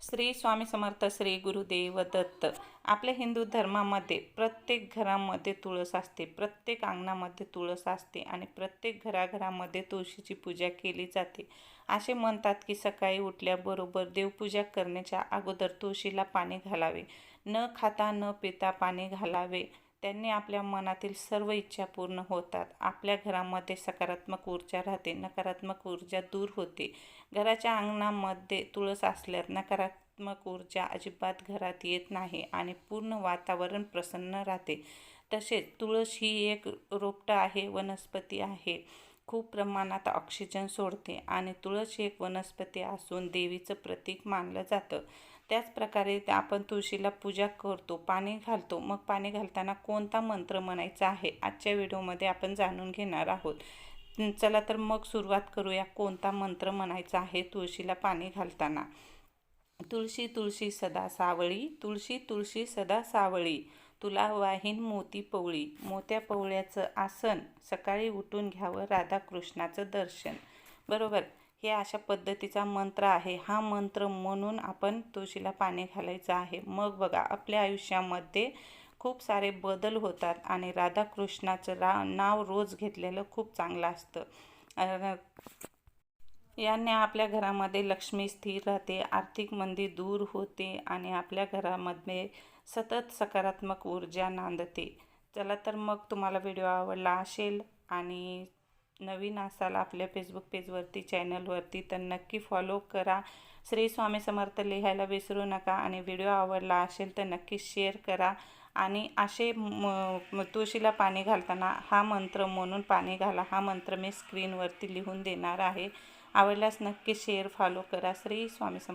श्री स्वामी समर्थ, श्री गुरुदेव दत्त. आपल्या हिंदू धर्मामध्ये प्रत्येक घरामध्ये तुळस असते, प्रत्येक अंगणामध्ये तुळस असते आणि प्रत्येक घराघरामध्ये तुळशीची पूजा केली जाते. असे म्हणतात की सकाळी उठल्याबरोबर देवपूजा करण्याच्या अगोदर तुळशीला पाणी घालावे, न खाता न पिता पाणी घालावे. त्यांनी आपल्या मनातील सर्व इच्छा पूर्ण होतात. आपल्या घरामध्ये सकारात्मक ऊर्जा राहते, नकारात्मक ऊर्जा दूर होते. घराच्या अंगणामध्ये तुळस असल्यास नकारात्मक ऊर्जा अजिबात घरात येत नाही आणि पूर्ण वातावरण प्रसन्न राहते. तसेच तुळस ही एक रोपटं आहे, वनस्पती आहे. खूप प्रमाणात ऑक्सिजन सोडते आणि तुळस ही एक वनस्पती असून देवीचं प्रतीक मानलं जातं. त्याचप्रकारे आपण तुळशीला पूजा करतो, पाणी घालतो. मग पाणी घालताना कोणता मंत्र म्हणायचा आहे, आजच्या व्हिडिओमध्ये आपण जाणून घेणार आहोत. चला तर मग सुरुवात करूया. कोणता मंत्र म्हणायचा आहे तुळशीला पाणी घालताना. तुळशी तुळशी सदा सावळी, तुळशी तुळशी सदा सावळी, तुला वाहीन मोती पवळी, मोत्या पवळ्याचं आसन, सकाळी उठून घ्यावं राधाकृष्णाचं दर्शन. बरोबर, हे अशा पद्धतीचा मंत्र आहे. हा मंत्र म्हणून आपण तुळशीला पाणी घालायचं आहे. मग बघा, आपल्या आयुष्यामध्ये खूप सारे बदल होतात आणि राधाकृष्णाचं नाव रोज घेतलेलं खूप चांगलं असतं. याने आपल्या घरामध्ये लक्ष्मी स्थिर राहते, आर्थिक मंदी दूर होते आणि आपल्या घरामध्ये सतत सकारात्मक ऊर्जा नांदते. चला तर मग, तुम्हाला व्हिडिओ आवडला असेल आणि नवीन असाल आपल्या फेसबुक पेजवरती, चॅनलवरती, तर नक्की फॉलो करा. श्री स्वामी समर्थ लिहायला विसरू नका आणि व्हिडिओ आवडला असेल तर नक्की शेअर करा. आणि असे तुळशीला पाणी घालताना हा मंत्र म्हणून पाणी घाला. हा मंत्र मी स्क्रीनवरती लिहून देणार आहे. आवडल्यास नक्की शेअर, फॉलो करा. श्री स्वामी समर्थ.